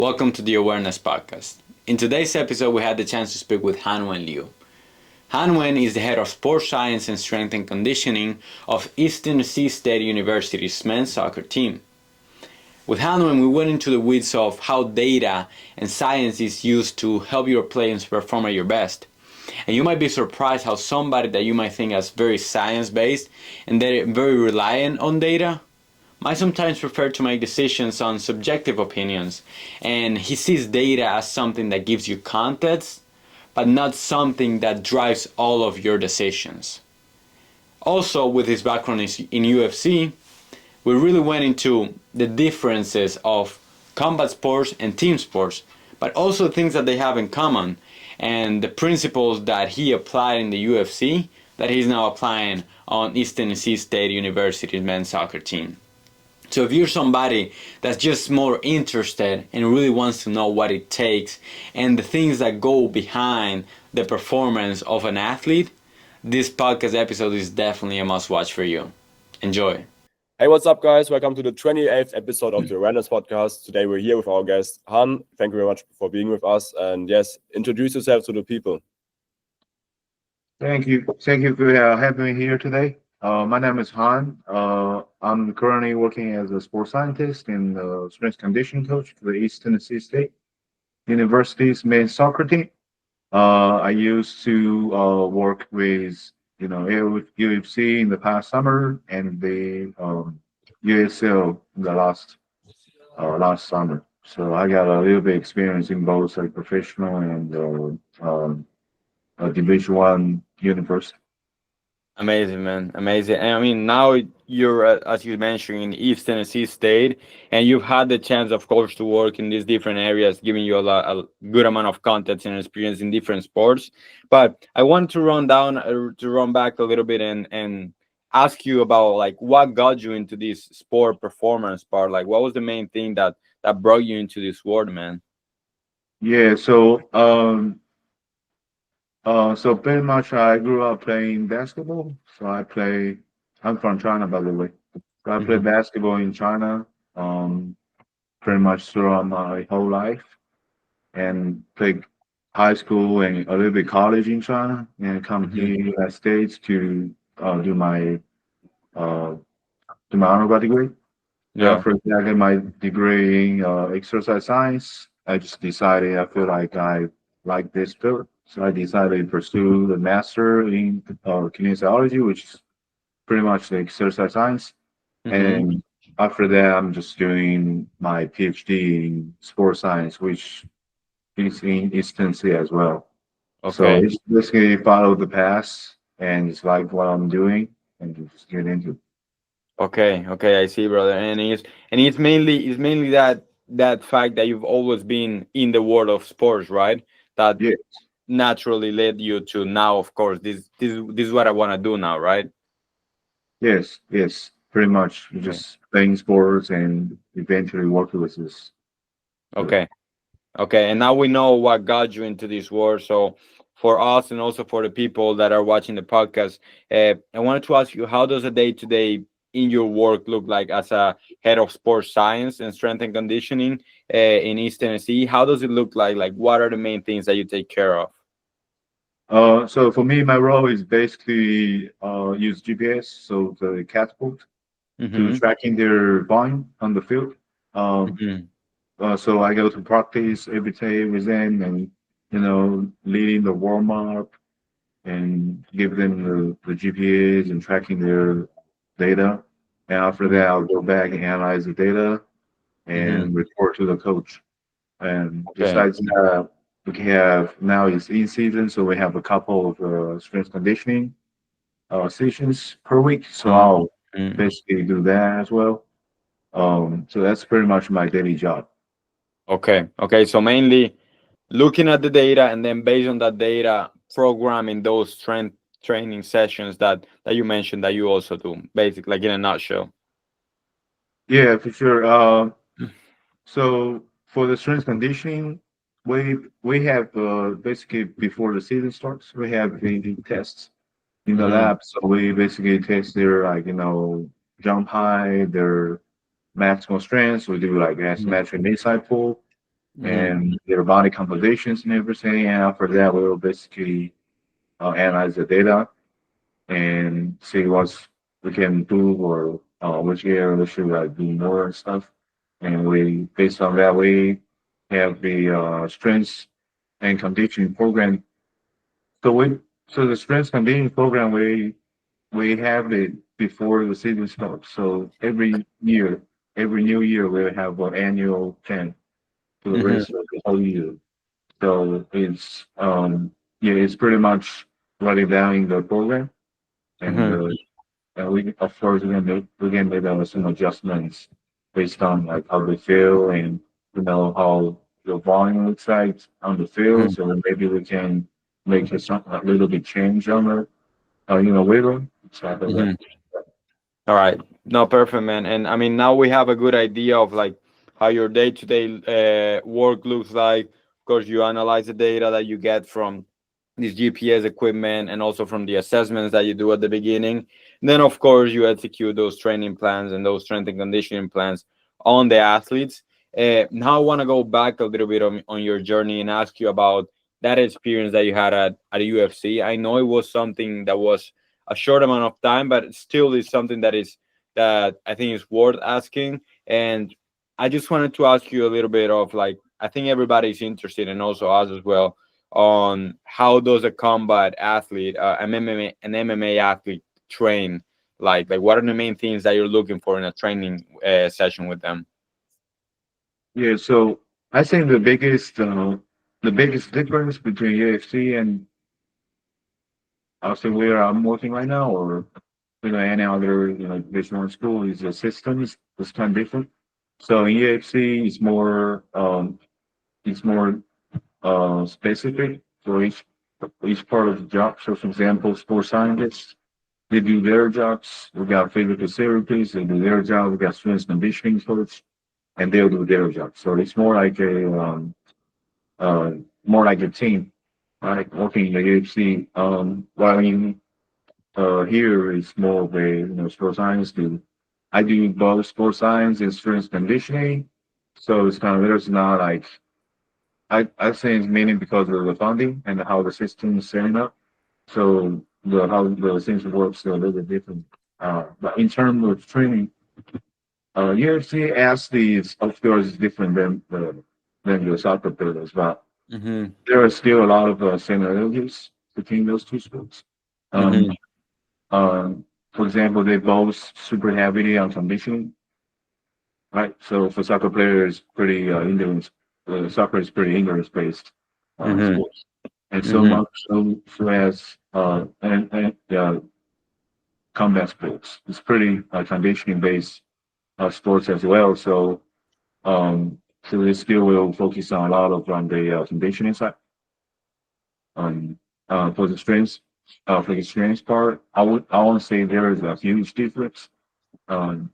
Welcome to the Awarenezzz podcast. In today's episode, we had the chance to speak with Hanwen Liu. Hanwen is the head of sports science and strength and conditioning of East Tennessee State University's men's soccer team. With Hanwen, we went into the weeds of how data and science is used to help your players perform at your best. And you might be surprised how somebody that you might think as very science-based and they're very reliant on data might sometimes prefer to make decisions on subjective opinions, and he sees data as something that gives you context, but not something that drives all of your decisions. Also, with his background in UFC, we really went into the differences of combat sports and team sports, but also things that they have in common, and the principles that he applied in the UFC that he's now applying on East Tennessee State University's men's soccer team. So if you're somebody that's just more interested and really wants to know what it takes and the things that go behind the performance of an athlete, this podcast episode is definitely a must watch for you. Enjoy. Hey, what's up, guys? Welcome to the 28th episode of the Awarenezzz podcast. Today we're here with our guest, Han. Thank you very much for being with us. And yes, introduce yourself to the people. Thank you. Thank you for having me here today. My name is Han. I'm currently working as a sports scientist and strength conditioning coach for the East Tennessee State University's men's soccer team. I used to work with UFC in the past summer and the USL in the last summer. So I got a little bit experience in both like professional and Division One university. Amazing, man. Amazing. And I mean, now you're, as you mentioned, in East Tennessee State, and you've had the chance, of course, to work in these different areas, giving you a good amount of context and experience in different sports. But I want to run back a little bit and ask you about like what got you into this sport performance part. Like, what was the main thing that brought you into this world, man? Yeah, so pretty much I grew up playing basketball. I'm from China, by the way. So I played Hmm. basketball in China, um, pretty much throughout my whole life, and played high school and a little bit college in China, and come here Hmm. in the United States to do uh, my undergrad degree. Yeah. After I got my degree in exercise science, I just decided I feel like I like this field. So I decided to pursue the master in kinesiology, which is pretty much the exercise science. Hmm. And after that, I'm just doing my PhD in sports science, which is in East Tennessee as well. So Okay. it's basically follow the path and it's like what I'm doing and just get into it. Okay, I see, brother. And it's mainly that fact that you've always been in the world of sports, right? That Yeah. naturally led you to now, of course, this is what I want to do now, right? Yes, pretty much Okay. just playing sports and eventually work with this. So, Okay. Okay. And now we know what got you into this world. So for us and also for the people that are watching the podcast, I wanted to ask you, how does a day to day in your work look like as a head of sports science and strength and conditioning in East Tennessee? How does it look like? Like, what are the main things that you take care of? so for me, my role is basically use GPS, so the catapult to Mm-hmm. tracking their volume on the field. Um, Mm-hmm. so I go to practice every day with them and, leading the warm up and give them the GPS and tracking their data. And after that, I'll go back and analyze the data Mm-hmm. and report to the coach. And Okay. besides that, we have now it's in season, so we have a couple of strength conditioning sessions per week. So I'll Mm-hmm. basically do that as well. So that's pretty much my daily job. Okay. So mainly looking at the data and then based on that data, programming those strength training sessions that you mentioned that you also do, basically, like in a nutshell. Yeah, for sure. So for the strength conditioning, we have basically before the season starts, we have the tests in the Mm-hmm. lab. So we basically test their jump height, their maximum strength. We do like asymmetric inside pull, Mm-hmm. and their body compositions and everything. And after that, we will basically analyze the data and see what we can improve or which area we should do more and stuff. And we, based on that, we have the strengths and conditioning program. So we, so the strengths conditioning program, we have it before the season starts. So every new year, we have an annual plan for the Mm-hmm. rest of the whole year. So it's yeah, it's pretty much running down in the program, and Mm-hmm. we of course we can make some adjustments based on like how they feel and how the volume looks like on the field. So maybe we can make a little bit change on the wiggle stuff like that. Mm-hmm. All right. No, perfect, man. And I mean, now we have a good idea of like how your day-to-day work looks like. Of course, you analyze the data that you get from this GPS equipment and also from the assessments that you do at the beginning. And then, of course, you execute those training plans and those strength and conditioning plans on the athletes. Now, I want to go back a little bit on your journey and ask you about that experience that you had at UFC. I know it was something that was a short amount of time, but it still is something that I think is worth asking. And I just wanted to ask you a little bit of like I think everybody's interested and also us as well on how does a combat athlete, an MMA athlete train? Like what are the main things that you're looking for in a training session with them? Yeah, so I think the biggest difference between UFC and I'll say where I'm working right now, or any other division school, is the systems. It's kind of different. So in UFC, it's more specific for each part of the job. So for example, sports scientists, they do their jobs. We got physical therapists, they do their job. We got strength conditioning coach, and they'll do their job. So it's uh, more like a team, right? Working in the UFC. While here is more of a sports science do. I do both sports science and strength conditioning. So it's kind of there's not like I say it's mainly because of the funding and how the system is setting up. So the how the things works are a little bit different. But in terms of training, UFC athletes of course is different than the soccer players, but Mm-hmm. there are still a lot of similarities between those two sports. Um, Mm-hmm. for example, they both super heavily on conditioning, right? So for soccer players, pretty endurance. Soccer is pretty endurance based Mm-hmm. sports, and so Mm-hmm. much so as and combat sports. It's pretty conditioning based sports as well. So they still will focus on a lot of on the conditioning side. Um, for the strengths part, I won't say there is a huge difference. Um,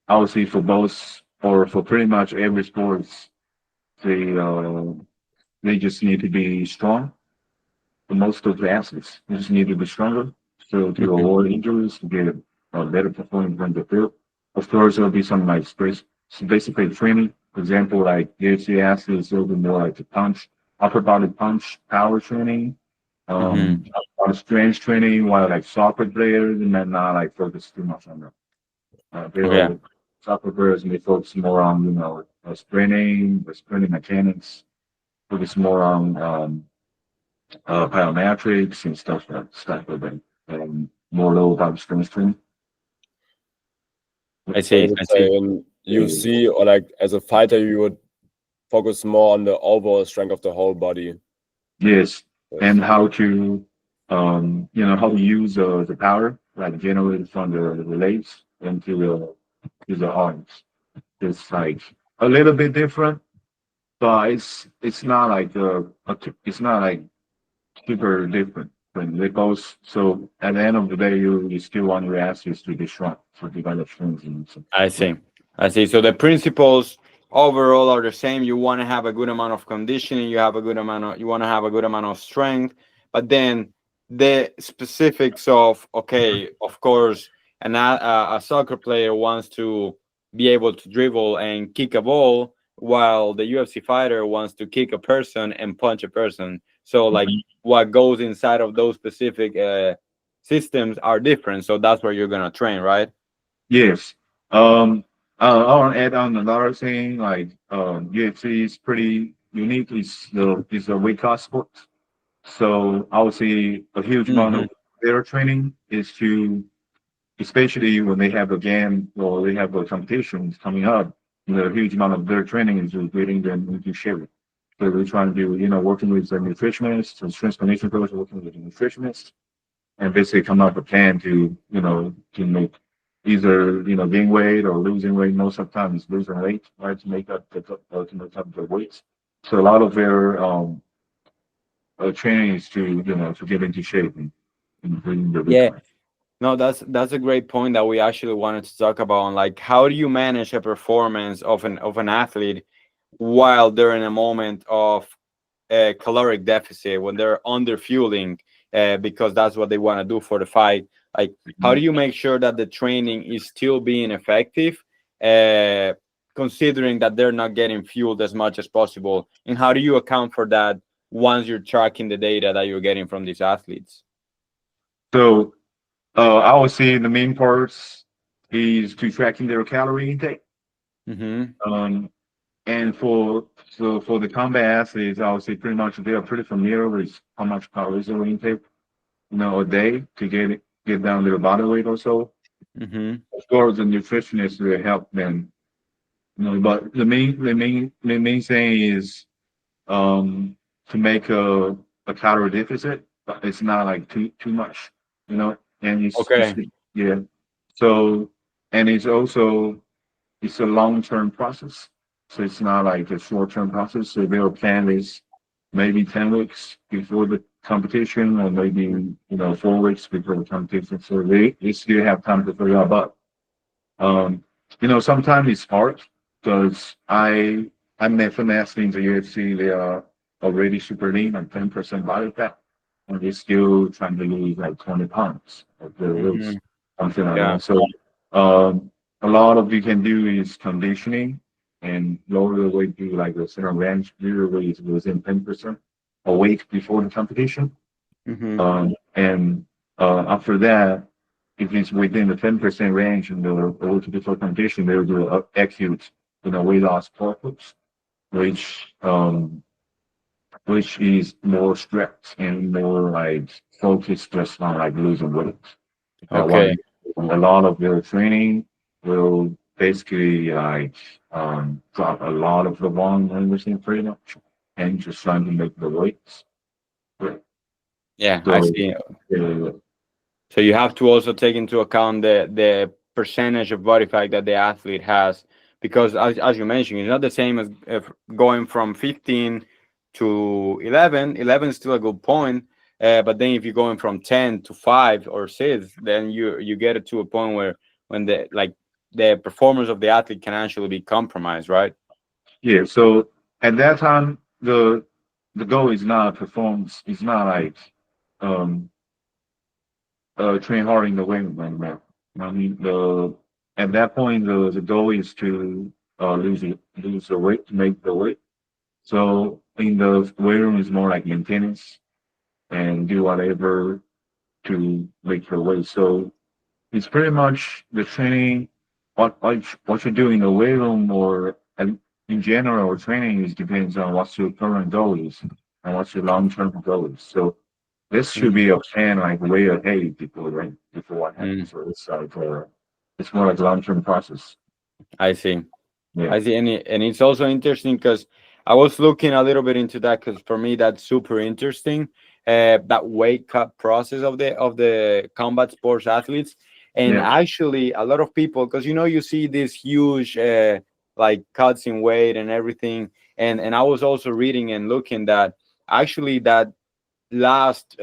I would say for both or for pretty much every sports, they uh, they just need to be strong. For most of the athletes, they just need to be stronger to Mm-hmm. avoid injuries, to get a better performance on the field. Of course, there'll be some like space, so basically training. For example, like UFC athletes, they'll be more like the punch, upper body punch, power training, Mm-hmm. on strength training, while like soccer players and then not like focus too much on that. Okay. They'll soccer players may focus more on sprinting, the sprinting mechanics, focus more on biometrics and stuff like that. More low body strength training. So you I would say see. in UFC or like as a fighter, you would focus more on the overall strength of the whole body. Yes, Yes. and how to how to use the power like generated from the legs into the arms. It's like a little bit different, but it's not like it's not like super different. But they both so at the end of the day, you still want your athletes to be strong to develop strength and so. I see. I see. So the principles overall are the same. You want to have a good amount of conditioning. You want to have a good amount of strength. But then the specifics of okay, of course, a soccer player wants to be able to dribble and kick a ball. while the UFC fighter wants to kick a person and punch a person. So like what goes inside of those specific systems are different. So that's where you're gonna train, right? Yes. Um, I want to add on another thing. Like, UFC is pretty unique. It's a weight class sport. So I would say a huge amount Mm-hmm. of their training is to, especially when they have a game or they have a competition coming up. A huge amount of their training is just getting them into shape. So we're trying to do, working with the nutritionist, the strength conditioning coach, working with the nutritionist, and basically come up with a plan to, to make either, gain weight or losing weight. Most of the time it's losing weight, right, to make up the weight. So a lot of their training is to, to get into shape and bring the Yeah. weakness. No, that's a great point that we actually wanted to talk about. On like, how do you manage a performance of an athlete while they're in a moment of caloric deficit, when they're under fueling, because that's what they want to do for the fight. Like, how do you make sure that the training is still being effective, uh, considering that they're not getting fueled as much as possible? And how do you account for that once you're tracking the data that you're getting from these athletes? So I would say the main parts is to tracking their calorie intake. Mm-hmm. Um, and for the combat athletes, I would say pretty much they are pretty familiar with how much calories they intake, a day to get down their body weight or so. Mm-hmm. Of course, the nutritionist will help them, but the main thing is to make a calorie deficit, but it's not like too much, and it's Okay. yeah. So and it's a long-term process. So it's not like a short-term process. So their plan is maybe 10 weeks before the competition or maybe, 4 weeks before the competition. So they still have time to figure out. But, sometimes it's hard because I met some athletes in the UFC, they are already super lean and 10% body fat, and they're still trying to lose like 20 pounds of their weight, Mm-hmm. something like Yeah. that. So, a lot of you can do is conditioning and lower the weight to like the center range, usually is within 10% a week before the competition. Mm-hmm. And after that, if it's within the 10% range in the week before competition, they'll do acute, weight loss purpose, which which is more strict and more like focused just on like losing weight. That Okay. one, a lot of their training will basically like drop a lot of the volume and everything pretty much, and just trying to make the weights. Right. Yeah, I So see. uh, So you have to also take into account the percentage of body fat that the athlete has, because as you mentioned, it's not the same as if going from 15 to 11. 11 is still a good point, but then if you're going from 10 to 5 or 6, then you get it to a point where when the performance of the athlete can actually be compromised, right? yeah, so at that time the goal is not performance. It's not like um train hard in the weight room, man. I mean, the at that point the goal is to lose the weight, to make the weight. So in the weight room is more like maintenance and do whatever to make the weight. So it's pretty much the training. What you do in the weight room or in general or training is depends on what your current goal is and what your long term goal is. So this should be a plan like way ahead before right before what Mm-hmm. happens. So it's more like a long term process. I see. Yeah. I see, and it's also interesting because I was looking a little bit into that, because for me that's super interesting. That weight cut process of the combat sports athletes, and Yeah. actually a lot of people, because you see these huge like cuts in weight and everything, and I was also reading and looking that actually that last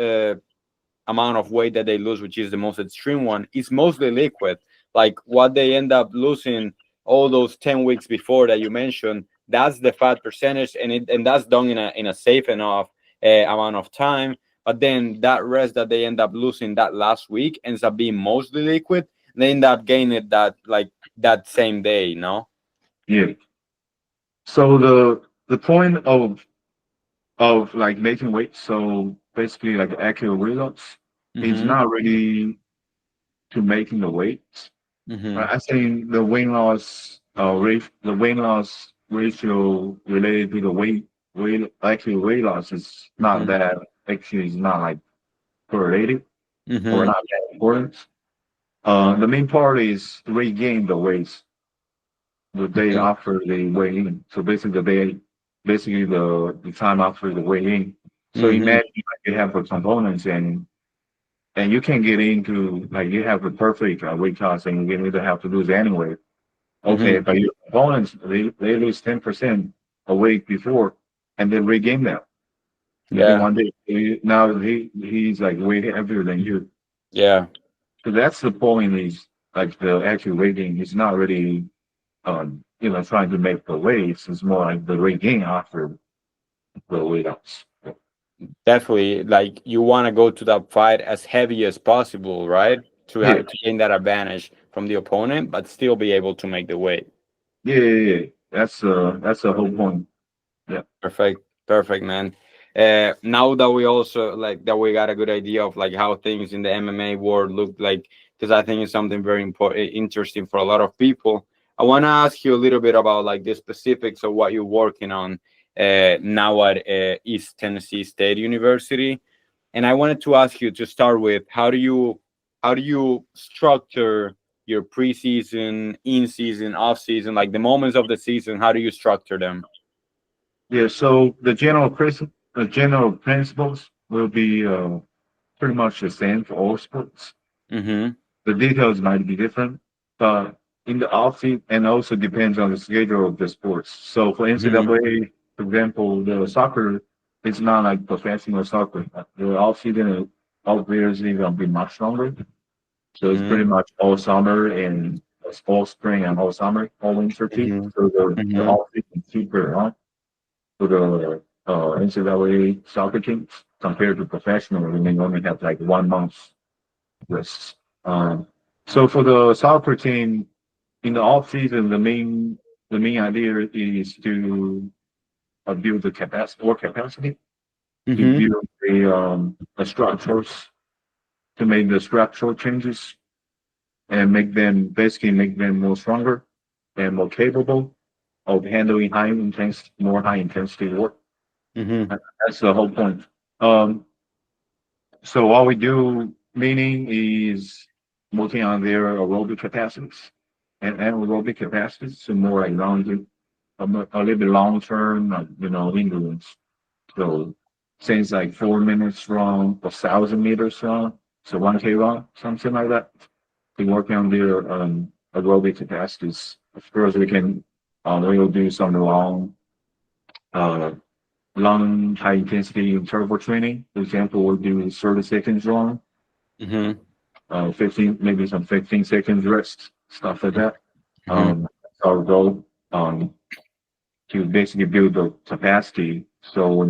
amount of weight that they lose, which is the most extreme one, is mostly liquid. Like what they end up losing all those 10 weeks before that you mentioned, that's the fat percentage, and that's done in a safe enough amount of time. But then that rest that they end up losing that last week ends up being mostly liquid. They end up gaining that like that same day, you know? Yeah. So the point of like making weight, so basically like accurate weight loss, is Mm-hmm. not really to making the weight. Mm-hmm. Right? I think the weight loss ratio related to the weight loss is not Mm-hmm. that actually is not like correlated or Mm-hmm. not that important. The main part is to regain the weight the day Mm-hmm. after the weigh in. So basically the time after the weigh in. So Mm-hmm. imagine like you have the components and you can get into like you have the perfect weight loss and you either have to lose anyway. Okay, Mm-hmm. but your opponents they lose 10% a week before and then regain that within Yeah. one day. Now he's like way heavier than you. Yeah. So that's the point is like the actual weight gain is not really trying to make the weights. It's more like the regain after the weight loss. Definitely, like you want to go to that fight as heavy as possible, right? To Yeah, to gain that advantage from the opponent, but still be able to make the weight. yeah. That's the whole point. Yeah, Perfect, perfect, man. Now that we also like that we got a good idea of like how things in the MMA world look like, because I think it's something very important, interesting for a lot of people. I want to ask you a little bit about like the specifics of what you're working on now at East Tennessee State University. And I wanted to ask you to start with how do you structure your preseason, in season, off season, like the moments of the season? How do you structure them? yeah. So the general principles will be pretty much the same for all sports. Mm-hmm. The details might be different, but in the off season, and also depends on the schedule of the sports. So for Mm-hmm. NCAA, for example, the soccer, it's not like professional soccer. The off season, all players is gonna be much longer. So it's Mm-hmm. pretty much all summer and it's all spring and all summer, all winter too. Mm-hmm. So the Mm-hmm. off season is super long for the NCAA soccer teams compared to professional. We may only have like 1 month rest. Um, so for the soccer team in the off season, the main idea is to build the capacity to Mm-hmm. build the structures to make the structural changes and make them more stronger and more capable of handling more high intensity work. Mm-hmm. That's the whole point. Um, so what we do, meaning is working on their aerobic capacities and anaerobic capacities, so more like a little bit long term, endurance. So things like 4 minutes run, 1,000 meters run, so 1K run, something like that. We work on their aerobic capacities. Of course, we will do some uh, long high intensity interval training. For example, we'll do 30 seconds run, Mm-hmm. 15, maybe some 15 seconds rest, stuff like that. Mm-hmm. That's our goal to basically build the capacity. So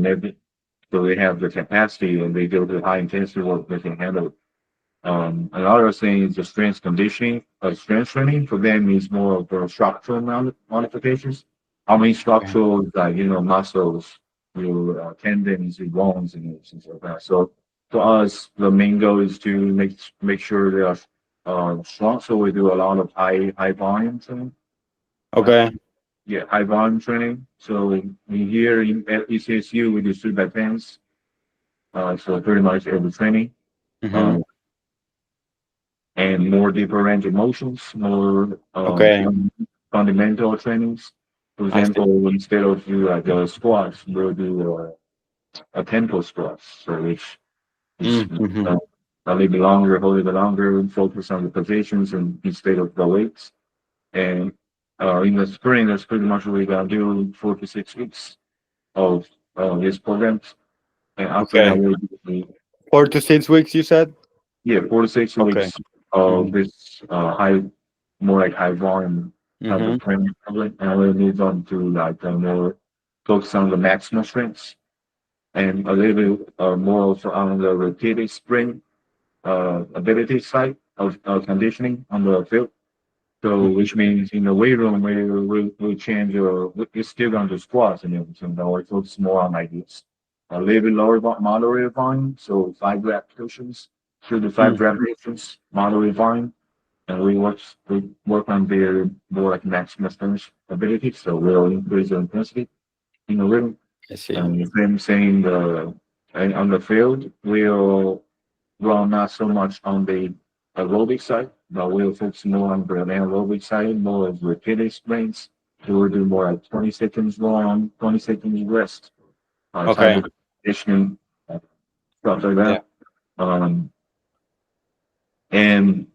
they have the capacity and they build the high intensity work they can handle. Another thing is the strength conditioning. Strength training for them is more of the structural modifications. How many Okay. structural, like, muscles, your tendons, your bones, and things like that. So for us, the main goal is to make sure they are strong. So we do a lot of high volume training. Uh, Okay. yeah, high volume training. So we here at ECSU, we do street by fence. So pretty much every training. Mm-hmm. Um, and more deeper range of motions, more Okay. fundamental trainings. For I see. example, instead of do like squats, we'll do a tempo squats, so which is Mm-hmm. uh, a little bit longer, a little bit longer, focus on the positions and instead of the weights. And in the spring, that's pretty much what we're gonna do 4 to 6 weeks of these programs. And after that, Okay. we'll do 4 to 6 weeks, you said? yeah, 4 to 6 Okay. weeks of Mm-hmm. this more like high volume type Mm-hmm. of training probably, and we'll move on to like more focus on the maximal strengths and a little bit more also on the repeated sprint ability side of conditioning on the field. So, which means in the weight room, we'll change it's still on the squats and everything, but we focus more on like this a little bit lower, moderate volume. So, 5 repetitions, 3 to 5 repetitions, moderate volume. And we work on their more like maximal finish ability. So, we'll increase the intensity in the rhythm. I see. And same and on the field, we'll not so much on the aerobic side, but we'll focus more on the anaerobic side, more of repeated sprints. So we'll do more like 20 seconds long, 20 seconds rest, type Okay. of conditioning, stuff like Yeah. that. Um, and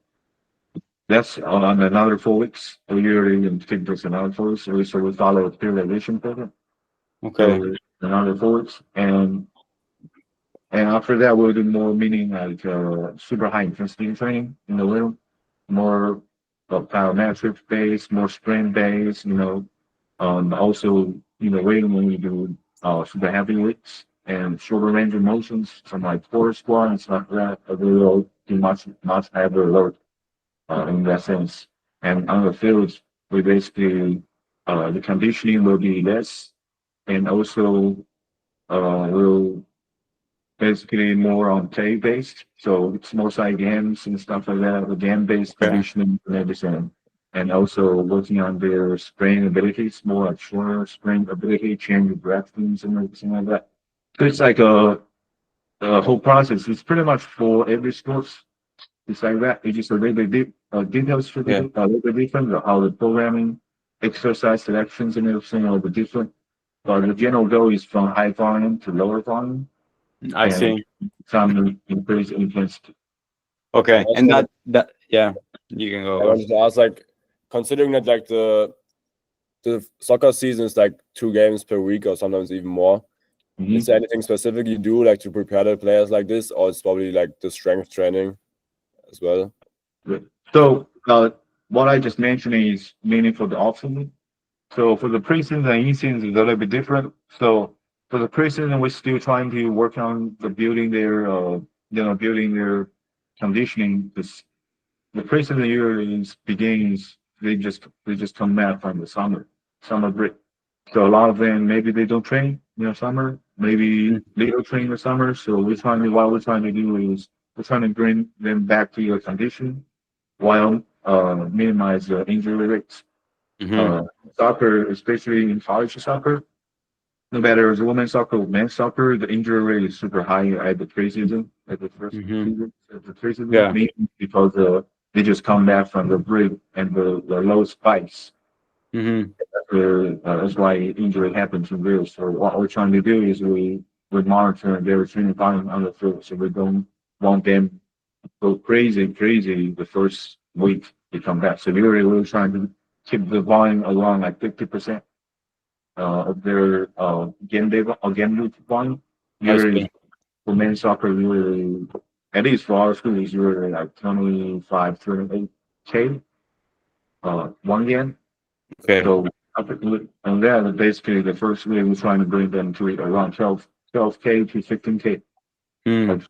that's on another 4 weeks. We usually take this another 4 weeks. So we follow a periodization program. Okay. So another 4 weeks. And after that, we'll do more meaning like super high intensity training in the room, more plyometrics based, more sprint based, also, waiting when we do super heavy weights and shorter range of motions, some like core squat and stuff like that. We will do much heavier load in that sense. And on the fields, we basically, the conditioning will be less and also we'll basically more on play based. So it's more side games and stuff like that, the game based Okay. conditioning and everything. And also working on their spraying abilities, more like shorter spraying ability, change of directions and everything like that. So it's like a whole process. It's pretty much for every sport. It's like that. It's just a little bit details should be Yeah. a little bit different. How the programming, exercise selections and everything are a bit different. But the general goal is from high volume to lower volume I and see. some increase intensity. Okay. And Also, that yeah, you can I go. wanted to ask, like, considering that like the soccer season is like 2 games per week or sometimes even more. Is there anything specific you do like to prepare the players like this, or it's probably like the strength training as well? So what I just mentioned is meaning for the off season. So for the preseason and in-season is a little bit different. So for the preseason, we're still trying to work on building their conditioning. The preseason usually begins. They just come back from the summer break. So a lot of them maybe they don't train summer. Maybe Mm. they don't train in the summer. So what we're trying to do is we're trying to bring them back to your condition while minimize the injury rates. Mm-hmm. Uh, Soccer, especially in college soccer, no matter if it's women's soccer or men's soccer, the injury rate is super high at the preseason, at the first Mm-hmm. season, at the preseason, Yeah. mainly because they just come back from the break and the low spikes. Mm-hmm. That's why injury happens in real. So what we're trying to do is we monitor their training time on the field, so we don't want them go crazy the first week they come back. So we're trying to keep the volume around like 50% of their game day or game week volume. I Usually see. for men's soccer, usually at least for our school, is usually like 25, 28K 1 game. Okay. So and then basically the first week we're trying to bring them to around 12K to 15K. Mm.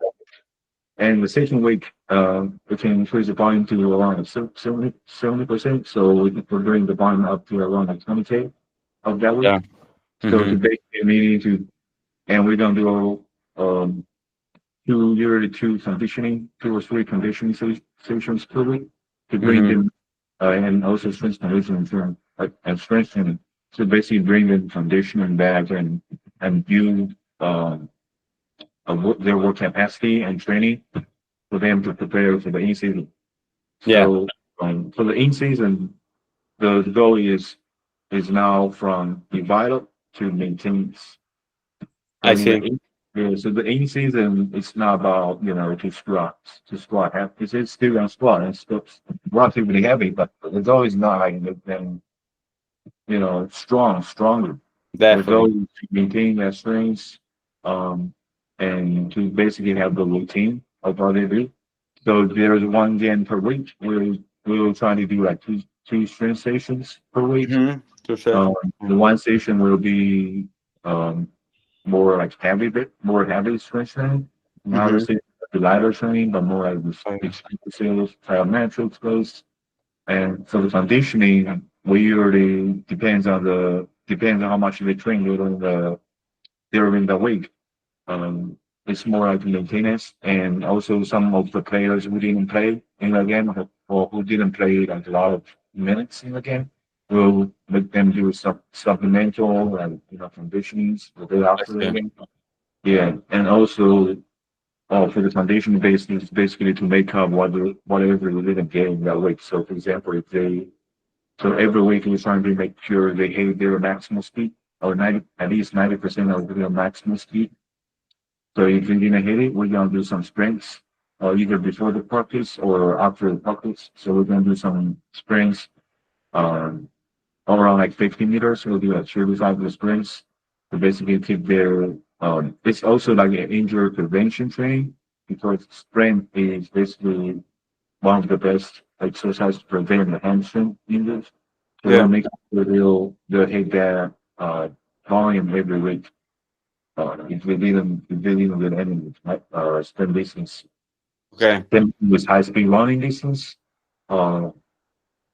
And the second week, we can increase the volume to around 70%. So we're bringing the volume up to around like 20K of that week. Yeah. So to Mm-hmm. basically meaning and we're gonna do usually 2 or 3 conditioning sessions per week to bring Mm-hmm. them, and also strength conditioning and strength training. So basically bring them conditioning back and build their work capacity and training for them to prepare for the in season. Yeah. So for the in season, the goal is now from develop to maintain. I So in the see. in season, it's not about to squat. It's still gonna squat. It's still relatively heavy, but it's always not like then stronger. The goal Definitely. is to maintain that strength, um, and to basically have the routine of what they do. So there's 1 game per week. We'll try to do like two strength sessions per week. Mm-hmm. To say. The one session will be um, more like more heavy strength training. Another Mm-hmm. session will be lighter training, but more like this explosive plyometrics based. And for the conditioning, we usually depends on how much they train during the week. Um, it's more like maintenance, and also some of the players who didn't play in the game or who didn't play like a lot of minutes in the game, we'll make them do supplemental like conditionings the day I after the see. game. Yeah, and also for the foundation base is basically to make up whatever they didn't get in that week. So for example, if they so every week we're trying to make sure they hit their maximal speed or 90 at least 90% of their maximal speed. So if you're gonna hit it, we're gonna do some sprints, either before the practice or after the practice. So we're gonna do some sprints, um, all around like 50 meters. We'll do like 35 sprints to basically keep their. It's also like an injury prevention training because sprint is basically one of the best exercises to prevent the hamstring injuries. So we'll Yeah. make sure they'll hit that volume every week. If they didn't get any sprint distance, Okay. then with high speed running distance, uh,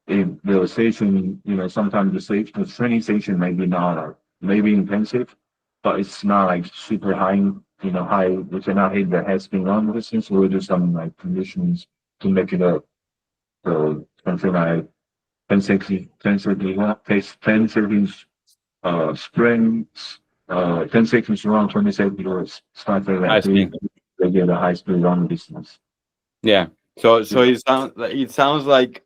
if the station, sometimes the training station maybe not maybe intensive, but it's not like super high, high. We cannot hit the high speed run distance. We'll do some like conditions to make it up. So something like 10 seconds, 10 seconds, sprints, 10 seconds around 20 seconds, something I like see. they get a high speed run distance. Yeah. So it sounds like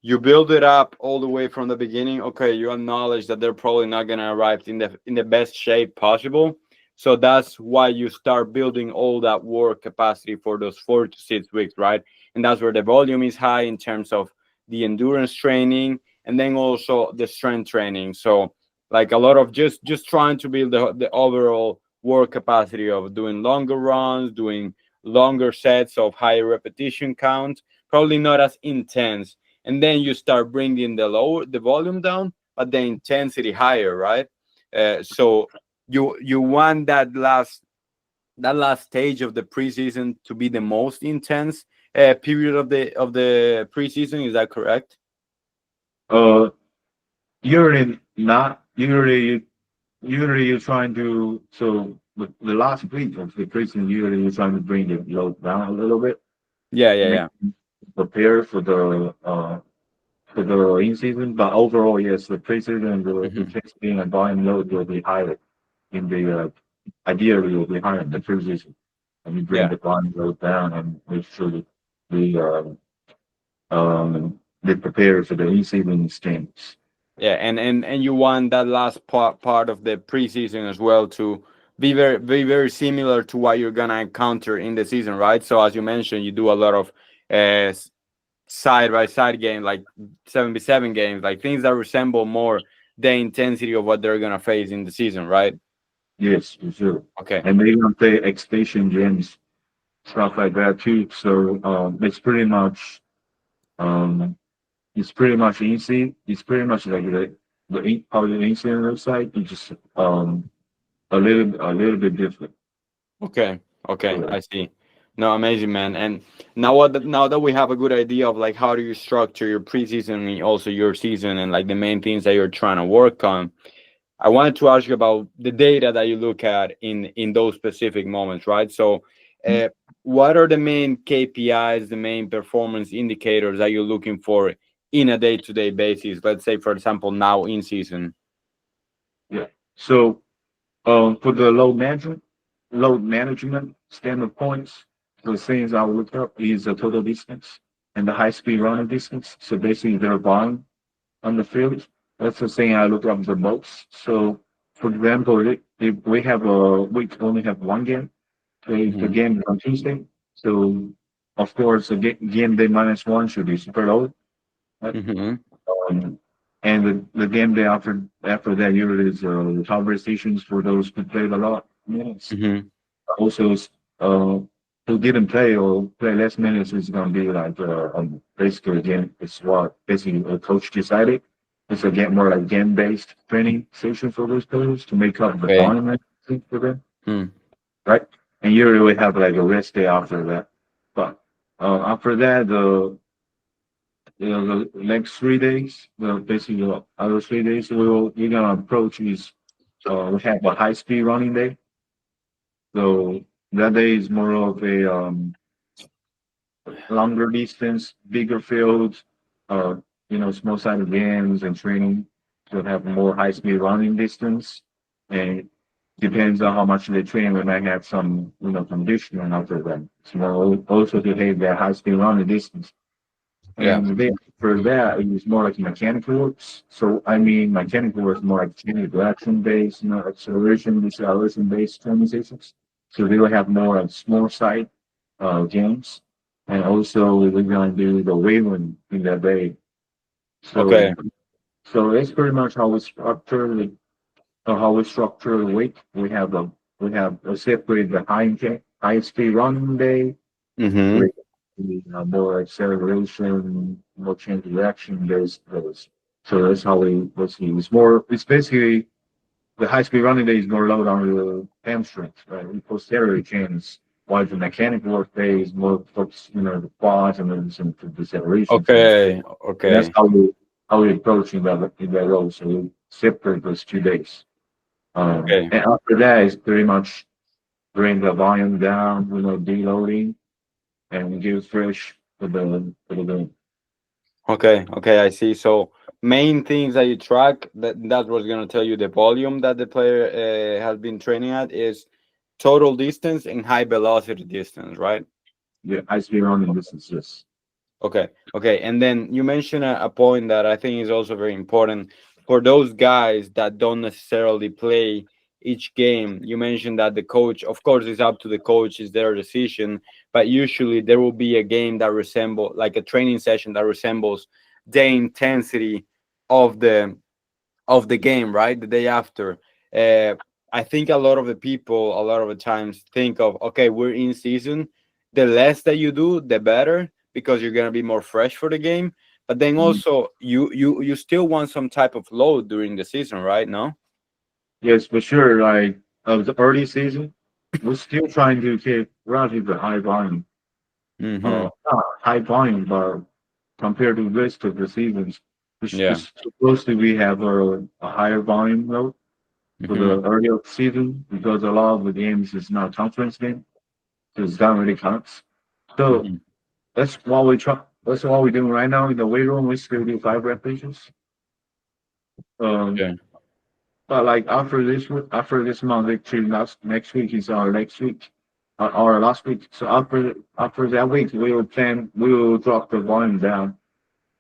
you build it up all the way from the beginning. Okay, you acknowledge that they're probably not gonna arrive in the best shape possible. So that's why you start building all that work capacity for those 4 to 6 weeks, right? And that's where the volume is high in terms of the endurance training and then also the strength training. So like a lot of just trying to build the overall work capacity of doing longer runs, doing longer sets of higher repetition counts, probably not as intense, and then you start bringing the volume down but the intensity higher, right? So you want that last stage of the preseason to be the most intense period of the preseason. Is that correct? Uh, usually not. Usually you're trying to, so the last week of the preseason, usually you're trying to bring the load down a little bit Yeah, to yeah, make yeah. prepare for the in season. But overall, yes, the preseason, the Hmm. intensity and volume load will be higher in the ideally will be higher in the preseason. And you bring Yeah. the volume load down and make sure that we they prepare for the in season games. Yeah, and you want that last part of the preseason as well to be very similar to what you're gonna encounter in the season, right? So as you mentioned, you do a lot of uh side by side games, like 7v7 games, like things that resemble more the intensity of what they're gonna face in the season, right? Yes, for sure. Okay. And they don't play extension games, stuff like that too. So um it's pretty much easy. It's pretty much like how the incident looks like. It's just a little bit different. Okay. Okay. So, I see. No, amazing, man. And now that we have a good idea of like how do you structure your preseason and also your season and like the main things that you're trying to work on, I wanted to ask you about the data that you look at in those specific moments, right? So, uh, what are the main KPIs, the main performance indicators that you're looking for in a day-to-day basis? Let's say, for example, now in season. yeah. So for the load management standard points, the things I will look up is the total distance and the high speed running distance. So basically their volume on the field. That's the thing I look up the most. So for example, if we have only have one game, if the Hmm. game is on Tuesday, so of course the game day minus one should be super low. Right? Hmm. Um, and the game day after that usually is the conversations for those who played a lot minutes. Hmm. Also, who didn't play or play less minutes is going to be like basically again it's what basically a coach decided. It's a game more like game based training session for those players to make up the Okay. volume for them, Hmm. right? And usually we have like a rest day after that. But after that, the next 3 days, basically the other 3 days, we're gonna approach is we have a high speed running day. So that day is more of a longer distance, bigger fields, uh, small sided games and training to have more high speed running distance. And depends on how much they train, we might have some, conditioning after that. So also to have that high speed running distance. Yeah. And then for that, it was more like mechanical works. So I mean, mechanical works more like change direction based, acceleration, deceleration based transitions. So they will have more like small side games. And also we're gonna do the wavering in that day. Okay. So that's pretty much how we structure the week. We have a separate the high speed running day Mm-hmm. with more acceleration, more change direction based those. So that's how we see. It's basically the high speed running day is more load on the hamstrings, right? The posterior chains, while the mechanical work day is more focused, the quads and then some deceleration. Okay. And that's Okay. how we approach in that role. So we separate those 2 days. Okay. And after that is pretty much bring the volume down, deloading and give fresh for the game. Okay. Okay. I see. So main things that you track that was gonna tell you the volume that the player has been training at is total distance and high velocity distance, right? Yeah, high speed running distances. Okay, okay. And then you mentioned a point that I think is also very important for those guys that don't necessarily play each game. You mentioned that the coach, of course, it's up to the coach, it's their decision, but usually there will be a game that resemble like a training session that resembles the intensity of the game, right? The day after. Uh, I think a lot of the people, a lot of the times, think of okay, we're in season. The less that you do, the better because you're gonna be more fresh for the game. But then Mhm. also, you still want some type of load during the season, right? No. Yes, for sure. Like the early season, we're still trying to keep relatively high volume. Mm-hmm. Not high volume, but compared to the rest of the seasons, Yeah. it's supposed to we have a higher volume load for Mm-hmm. the early of the season because a lot of the games is not conference game, so it's not really counts. So Mm-hmm. that's what we try. That's what we're doing right now in the weight room. We still do 5 repetitions. Um, Okay. but like after this month, actually next week is our next week, our last week. So after that week, we will drop the volume down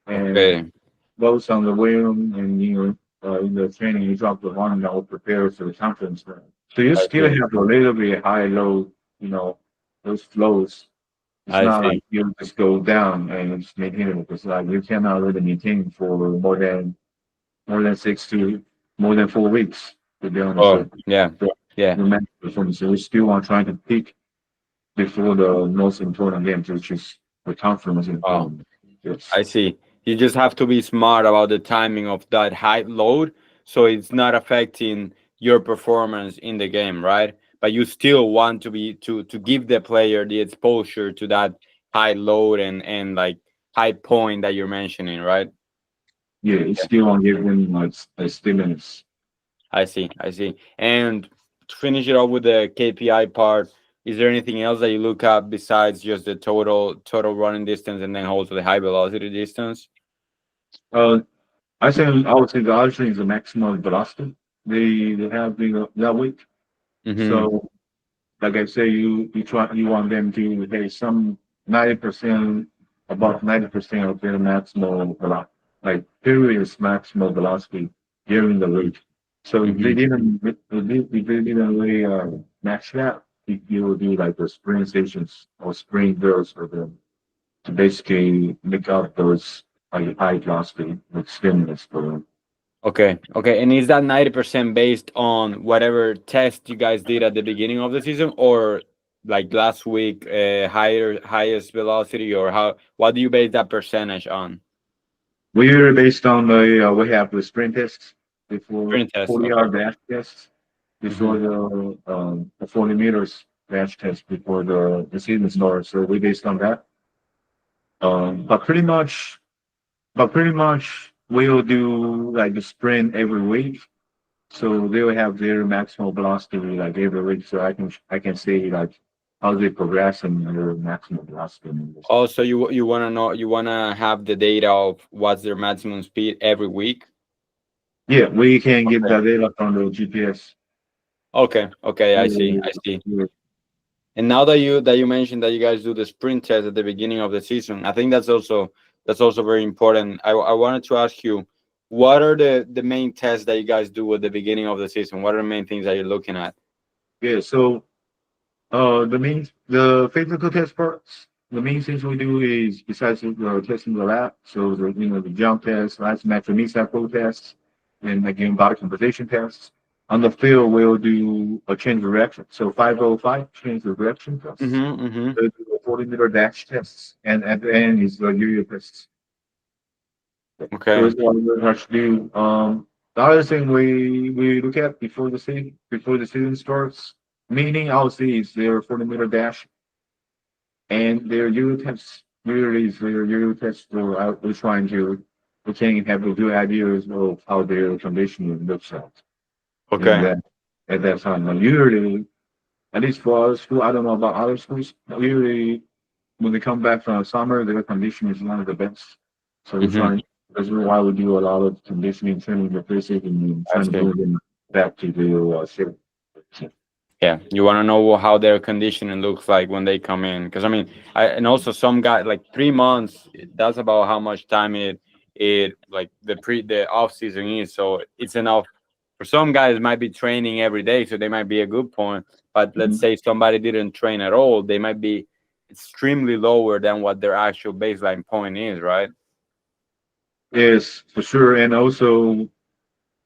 and Okay. both on the weight room and in the training, you drop the volume down. Will prepare for the conference. So you I still see. have a little bit high low, those flows. It's I not like see. you just go down and just maintain it because like you cannot really maintain for more than 4 weeks, to be honest Oh, with you. yeah. So Yeah. the mental performance. So we still want trying to peak before the most important games, which is the conference in Oh, tournament. Yes. I see. You just have to be smart about the timing of that high load so it's not affecting your performance in the game, right? But you still want to be to give the player the exposure to that high load and like high point that you're mentioning, right? Yeah, it's Yeah. still want to give him like a stimulus. I see. I see. And to finish it off with the KPI part, is there anything else that you look at besides just the total running distance and then also the high velocity distance? Uh, I would say the other thing is the maximum velocity they have that week. Mm-hmm. So like I say, you want them to hey some 90% about 90% of their maximal velocity, like previous maximal velocity during the week. So Mm-hmm. if they didn't really match that, you will do like the sprint stations or sprint drills for them to basically make up those like high velocity with stimulus for them. Okay, okay. And is that 90% based on whatever test you guys did at the beginning of the season or like last week, highest velocity or how what do you base that percentage on? We're based on we have the sprint tests before Sprint test. 40 Okay. yard dash tests Mm-hmm. before the 40 meters dash test before the season starts. So we based on that. But pretty much but pretty much we'll do like the sprint every week. So they will have their maximal velocity like every week. So I can see like how they progress in their maximum velocity. Also, you want to know, you want to have the data of what's their maximum speed every week. Yeah, we can get Okay. the data from the GPS. Okay, I see, I see. And now that you mentioned that you guys do the sprint test at the beginning of the season, I think that's also very important. I wanted to ask you, what are the main tests that you guys do at the beginning of the season? What are the main things that you're looking at? Yeah, so the physical test parts, the main things we do is besides testing the lab, so the jump test, last metric knee cycle tests, and again body composition tests. On the field, we'll do a change of direction. So 505 change of direction tests. Mm-hmm. We'll do a 40-meter dash tests, and at the end is the yo-yo tests. So Okay. it's what we have to do. The other thing we look at before the season starts, meaning I'll see is their 40-meter dash and their Euro tests. Usually, is their Euro tests. So we're trying to we can have a good ideas of how their conditioning looks like in Okay. that at that time. And usually, at least for our school, I don't know about other schools. Usually, when they come back from summer, their condition is one of the best. So we're Mm-hmm. trying. That's why we do a lot of conditioning training, the basic, and I trying to see. bring them back to the shape. Yeah, you want to know how their conditioning looks like when they come in, because I mean, and also some guy like 3 months. That's about how much time it like the off season is. So it's enough for some guys. Might be training every day, so they might be a good point. But let's Mhm. say somebody didn't train at all, they might be extremely lower than what their actual baseline point is, right? Yes, for sure. And also,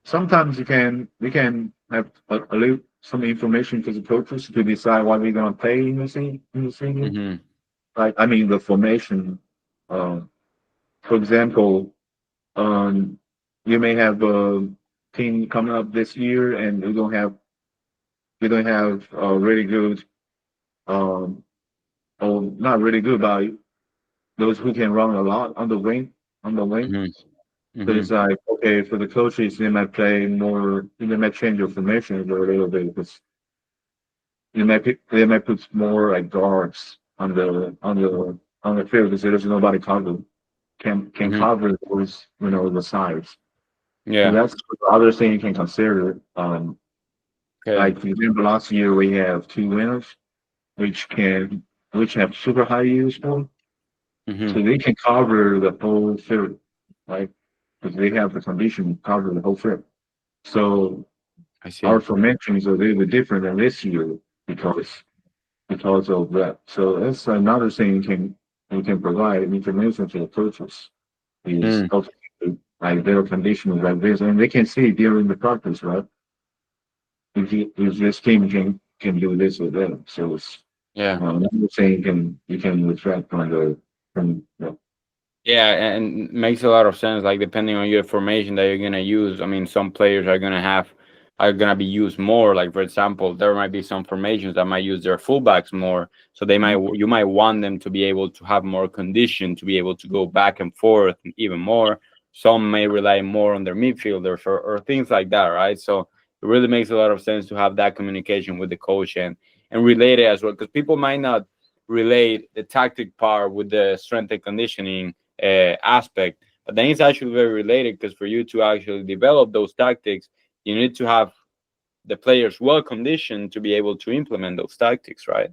sometimes we can have a little some information to the coaches to decide what we're gonna play in the season. Mm-hmm. Like I mean the formation. Um, for example, um, you may have a team coming up this year, and we don't have really good um or not really good, but those who can run a lot on the wing. Mm-hmm. So Mm-hmm. it's like okay for the coaches, they might play more. They might change your formation a little bit because they might put more like guards on the field because there's nobody can Mm-hmm. cover those the sides. So Yeah. that's the other thing you can consider. Okay. Like for example, last year we have two winners which have super high use for, Mm-hmm. so they can cover the whole field, right? Because they have the condition to cover the whole field. So I see. our formations are a little bit different than this year because of that. So that's another thing we can provide information to the coaches is Mm. okay, like their conditions like this, and they can see during the practice, right? If this team can do this or that. So it's Yeah. another thing you can retract from. Yeah, and makes a lot of sense. Like depending on your formation that you're gonna use, I mean, some players are gonna be used more. Like for example, there might be some formations that might use their fullbacks more. So you might want them to be able to have more condition, to be able to go back and forth even more. Some may rely more on their midfielders or things like that, right? So it really makes a lot of sense to have that communication with the coach and relate it as well, because people might not relate the tactic part with the strength and conditioning aspect. But then it's actually very related, because for you to actually develop those tactics, you need to have the players well conditioned to be able to implement those tactics, right?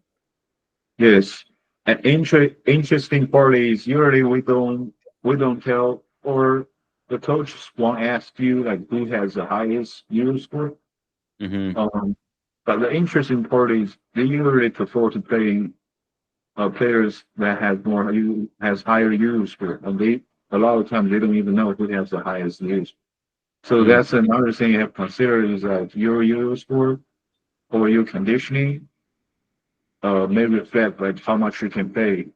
Yes, an interesting part is usually we don't tell or the coaches won't ask you like who has the highest Euro score. Mm-hmm. Um, but the interesting part is they usually prefer to play players that has higher Euro score, and they a lot of times they don't even know who has the highest Euro. So Mm-hmm. that's another thing you have to consider is that your Euro score or your conditioning may reflect like how much you can pay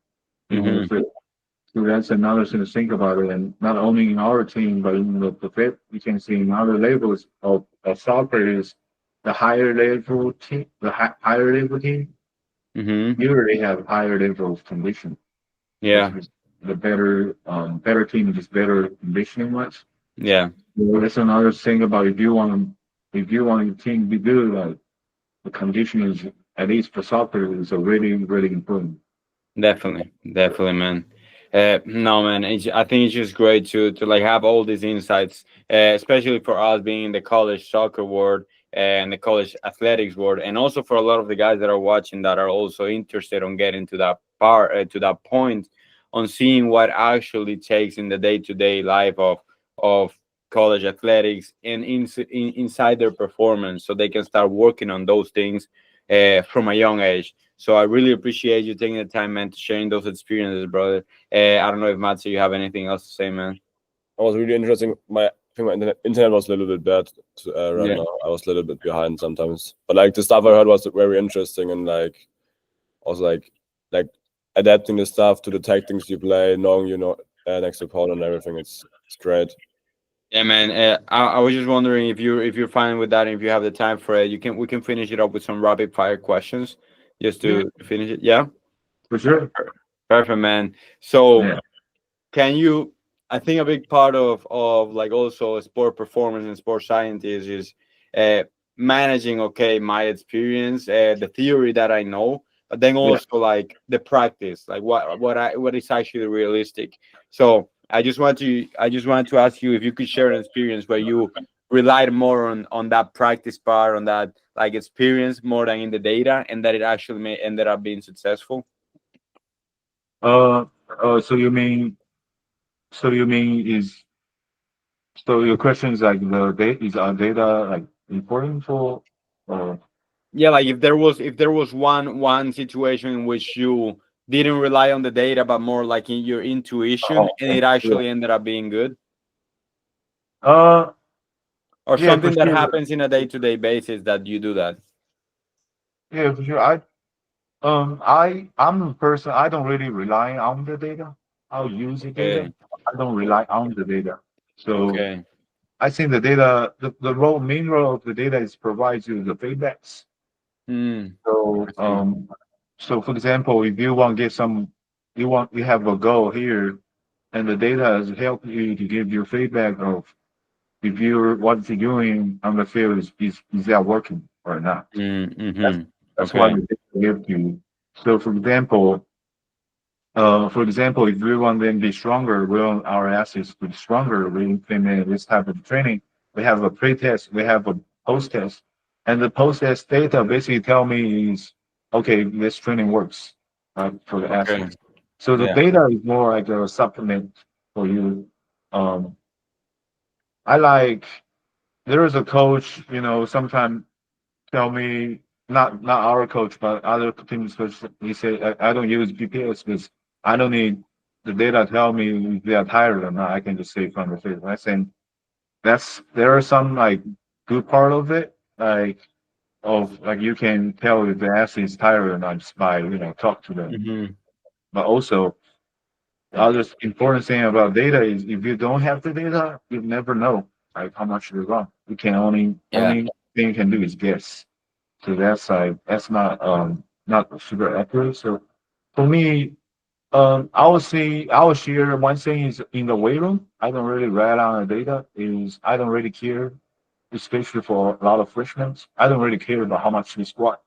in whole Mm-hmm. fit. So that's another thing to think about it. And not only in our team, but in the fit, you can see in other levels of soccer is the higher level team Mm-hmm. usually have higher level of condition. That's Yeah. the better team is better conditioning wise. Yeah, So that's another thing about if you want your team to be good, like the condition is at least for soccer is a really important. definitely, definitely, man. No, man. I think it's just great to like have all these insights, especially for us being in the college soccer world and the college athletics world, and also for a lot of the guys that are watching that are also interested on getting to that part, to that point, on seeing what actually takes in the day to day life of college athletics and inside their performance, so they can start working on those things from a young age. So I really appreciate you taking the time, man, to sharing those experiences, brother. I don't know if Matsu, you have anything else to say, man. It was really interesting. I think my internet was a little bit bad right Yeah, now. I was a little bit behind sometimes, but like the stuff I heard was very interesting, and like also like adapting the stuff to the tactics you play, knowing next opponent and everything. It's great. yeah, man. I was just wondering if you're fine with that, and if you have the time for it, we can finish it up with some rapid fire questions, just Yeah, to finish it. Yeah, for sure. perfect, man. So Yeah. can you? I think a big part of like also sport performance and sports scientists is uh, managing. Okay, my experience, the theory that I know, but then Yeah. also like the practice, like what is actually realistic. So I just want to ask you if you could share an experience where you relied more on that practice part, on that like experience more than in the data, and that it actually may ended up being successful. Uh, so you mean is so your question is like the data is our data like important for or Yeah, like if there was one situation in which you didn't rely on the data but more like in your intuition oh, and okay. it Yeah. actually ended up being good, Uh, or yeah, for something that sure. happens in a day-to-day basis that you do that. Yeah, for sure. I'm a person. I don't really rely on the data. I'll use the data. Okay, I don't rely on the data. So okay. I think the data, the main role of the data is provides you the feedbacks. Hmm. So, I see. so for example, if you want to get some, you have a goal here, and the data has helped you to give your feedback of if you're what's you doing on the field is that working or not. That's Mm-hmm. that's what Okay. the data gives you. So, for example, if we want them to be stronger, we want our athletes to be stronger. We implement this type of training. We have a pre-test, we have a post-test, and the post-test data basically tell me is okay, this training works for the Okay. athletes. So the Yeah. data is more like a supplement for you. Um, I like there is a coach, sometimes tell me not our coach, but other teams coach. He said I don't use GPS because I don't need the data tell me if they are tired or not. I can just say from the face. I think there are some like good part of it, like you can tell if the athlete is tired or not just by talk to them. Mm-hmm. But also the other important thing about data is if you don't have the data, you never know like how much you run. You can Yeah. only thing you can do is guess. So that's not super accurate. So for me, I would share one thing is in the weight room. I don't really rely on the data. Is I don't really care, especially for a lot of freshmen. I don't really care about how much they squat.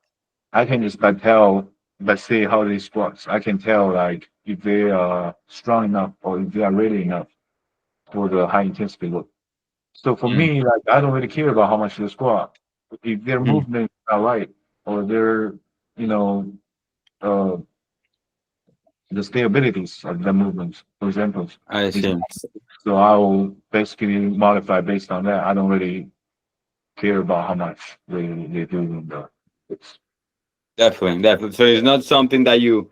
I can just by see how they squat. I can tell like if they are strong enough or if they are ready enough for the high intensity work. So for Mm-hmm. me, like I don't really care about how much they squat. If their movement are right or their, you know, uh, the stabilities of the movements, for example, I is see. so I will basically modify based on that. I don't really care about how much they do in the it's Definitely, definitely. So it's not something that you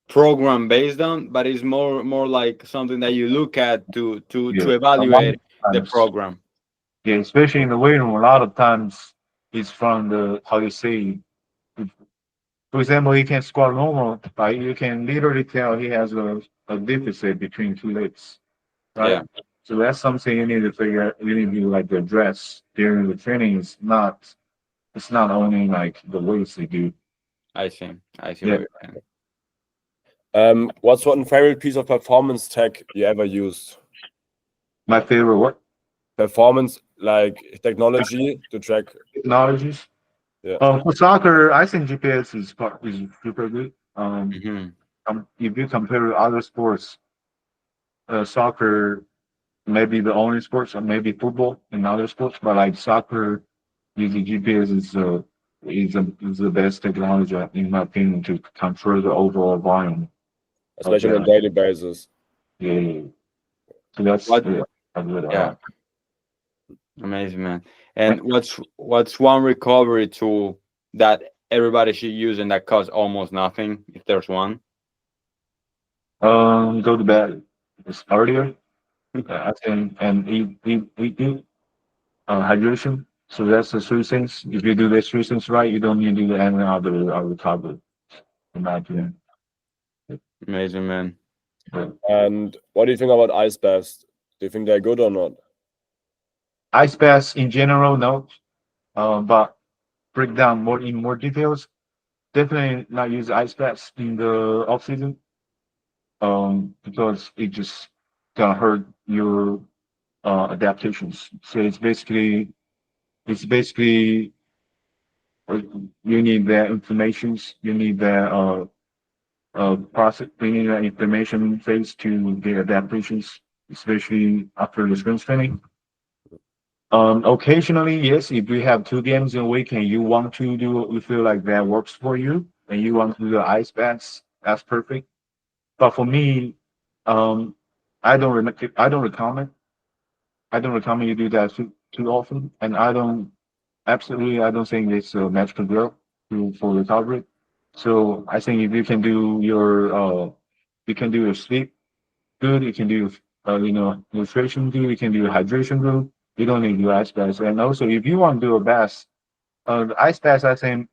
program based on, but it's more like something that you look at yeah. to A lot of evaluate the times, program. yeah, especially in the weight room, a lot of times it's from the how you say. For example, he can squat normal, but you can literally tell he has a deficit between two legs, Yeah, right? So that's something you need to figure out, you need to like address during the training. It's not only like the weights they do. I see. I see Yeah. what you're saying. What's one favorite piece of performance tech you ever used? My favorite what? Performance, like technology to track. Technologies. Yeah. For soccer, I think GPS is super good. Hmm. If you compare to other sports, soccer may be the only sports, or maybe football and other sports, but like soccer, using GPS is the best technology in my opinion to control the overall volume of Especially on the daily basis. yeah. So that's What? yeah, I do it a Yeah, lot. amazing, man. And what's one recovery tool that everybody should use and that costs almost nothing, if there's one? Go to bed earlier. I think and eat hydration. So that's the three things. If you do these three things right, you don't need to do any other recovery, in my opinion. Amazing, man. But And what do you think about ice baths? Do you think they're good or not? ice baths in general, no. But break down more details. Definitely not use ice baths in the off season. Because it just gonna hurt your adaptations. So it's basically you need the informations, you need the process, you need the information phase to get adaptations, especially after the sprint training. Occasionally, yes, if we have 2 games in a week and you want to do, you feel like that works for you, and you want to do the ice baths, that's perfect. But for me, um, I don't recommend, you do that too often, and I don't think it's a magical girl for recovery. So I think if you can do your sleep good, you can do nutrition good, you can do hydration good. You don't need to do ice baths. And also, if you want to do a bath, the ice baths, I think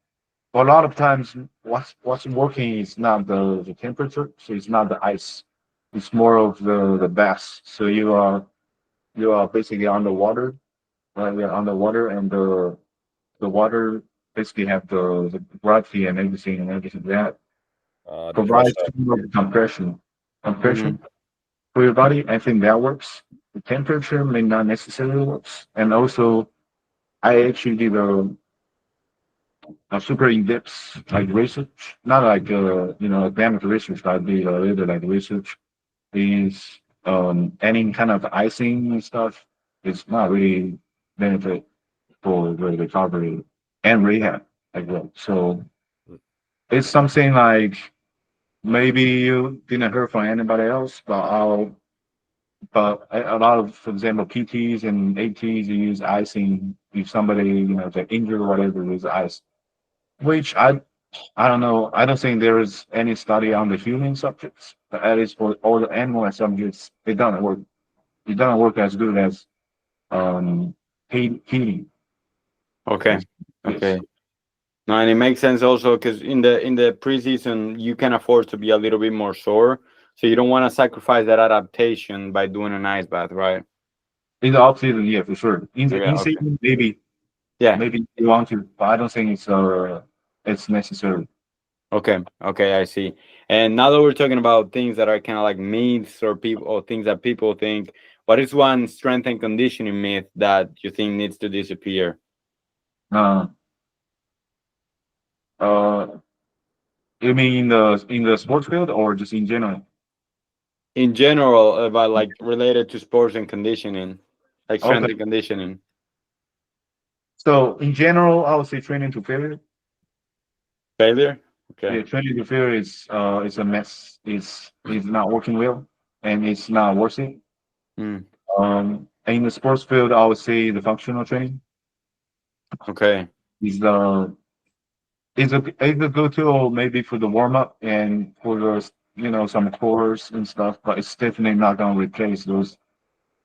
a lot of times what's working is not the temperature, so it's not the ice. It's more of the bath. So you are basically underwater, right? You're underwater, and the water basically have the gravity and everything that The provides pressure. some of the compression. Hmm. Compression for your body, I think that works. The temperature may not necessarily works. And also, I actually did a super in-depth like research, not like advanced research, but I did a little bit like research. Is any kind of icing and stuff is not really benefit for the recovery and rehab as well. So it's something like maybe you didn't hear from anybody else, but a lot of, for example, PTs and ATs you use icing if somebody is injured or whatever use ice. Which I don't know. I don't think there is any study on the human subjects, but at least for all the animal subjects, it doesn't work. It doesn't work as good as um heating. Okay. Yes. Okay. No, and it makes sense also because in the preseason you can afford to be a little bit more sore, so you don't want to sacrifice that adaptation by doing an ice bath, right? In the off season, yeah, for sure. In the Okay. in Okay. season, maybe Yeah. maybe you want to, but I don't think it's necessary. Okay. Okay. I see. And now that we're talking about things that are kind of like myths or people or things that people think, what is one strength and conditioning myth that you think needs to disappear? Uh, uh, you mean in the sports field or just in general? In general, about like related to sports and conditioning, like strength Okay. and conditioning. So in general, I would say training to failure. Failure. Okay. Yeah, training to failure is a mess. It's not working well, and it's not worth it. Mm, In the sports field, I would say the functional training okay. is the is a good tool maybe for the warm up and for the some cores and stuff, but it's definitely not gonna replace those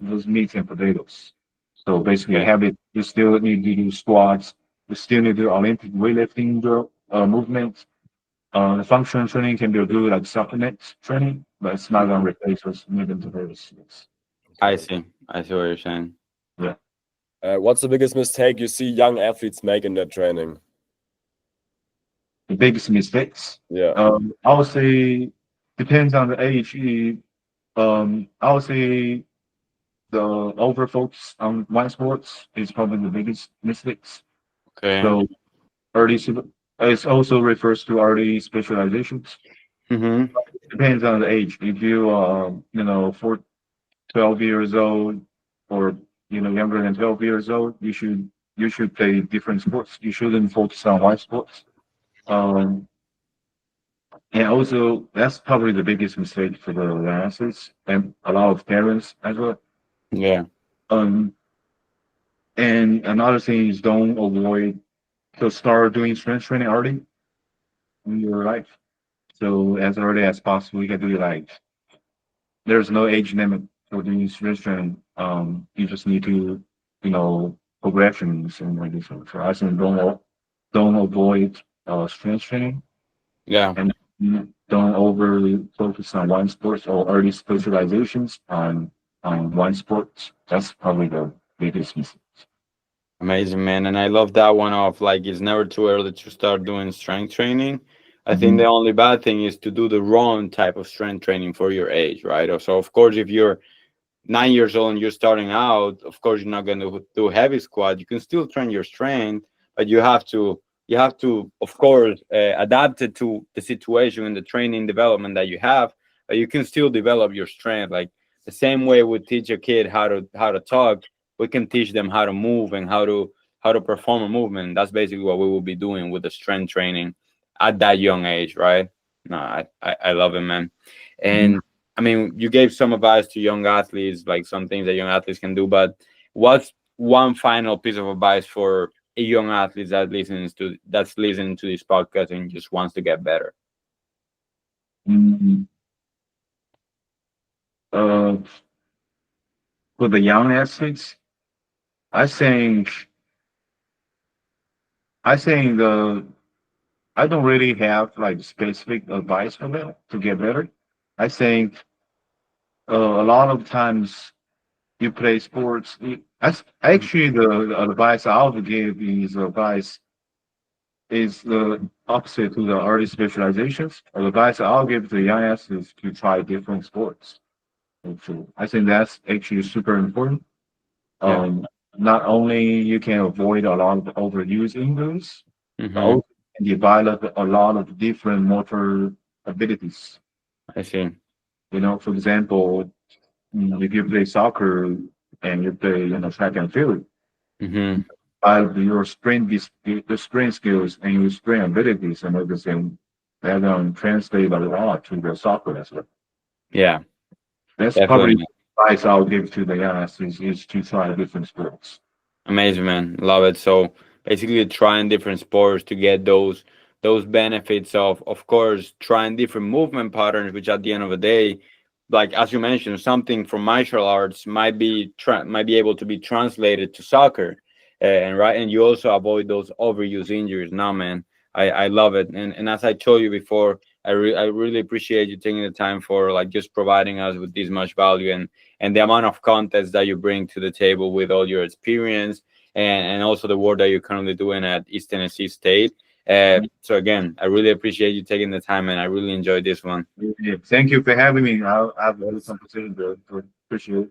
meats and potatoes. So basically, Okay. you still need to do squats. You still need to do Olympic weightlifting drill, movements. The functional training can be a good like supplement training, but it's not gonna Mhm. replace those meat and potatoes. I Okay. see. I see what you're saying. Yeah. What's the biggest mistake you see young athletes make in their training? The biggest mistakes. Yeah. I would say depends on the age. I would say the over focus on one sports is probably the biggest mistakes. Okay. So early, it also refers to early specializations. Mm-hmm. Depends on the age. If you, for 12 years old or, younger than 12 years old, you should play different sports. You shouldn't focus on one sports. Um, and also that's probably the biggest mistake for the athletes and a lot of parents as well. Yeah. Um, and another thing is don't avoid to start doing strength training early in your life. So as early as possible, you can do like there's no age limit for doing strength training. You just need to, progressions and like this. So I think don't avoid strength training Yeah. and don't overly focus on one sport or early specializations on one sport. That's probably the biggest mistake. Amazing, man. And I love that one of like it's never too early to start doing strength training. I think Mhm. the only bad thing is to do the wrong type of strength training for your age, right? So of course, if you're 9 years old and you're starting out, of course you're not going to do heavy squat. You can still train your strength, but you have to of course adapt it to the situation and the training development that you have. But you can still develop your strength. Like the same way we teach a kid how to talk, we can teach them how to move and how to perform a movement. That's basically what we will be doing with the strength training at that young age, right? No, I love it, man. Mhm. And I mean, you gave some advice to young athletes, like some things that young athletes can do, but what's one final piece of advice for a young athlete that's listening to this podcast and just wants to get better? Mhm. Uh, for the young athletes, I think the I don't really have like specific advice for them to get better. I think a lot of times you play sports. Actually, the advice I would give is the opposite to the early specializations. The advice I'll give to the young athletes to try different sports. So I think that's actually super important. Yeah. Um, Not only you can avoid a lot of overuse injuries, but Mm-hmm. also can develop a lot of different motor abilities. I see. For example, if you play soccer and you play, track and field, Mm-hmm. your the sprint skills and your sprint abilities and everything, that translate a lot to the soccer as well. Yeah, That's probably definitely. the advice I'll give to the young athletes is to try different sports. Amazing, man. Love it. So basically trying different sports to get those benefits of course trying different movement patterns, which at the end of the day, like as you mentioned, something from martial arts might be able to be translated to soccer. And right, and you also avoid those overuse injuries. Now, man, I love it. And as I told you before, I really appreciate you taking the time for like just providing us with this much value and the amount of context that you bring to the table with all your experience and also the work that you're currently doing at East Tennessee State. So again, I really appreciate you taking the time and I really enjoyed this one. Yeah, thank you for having me. I've really some considered to appreciate it.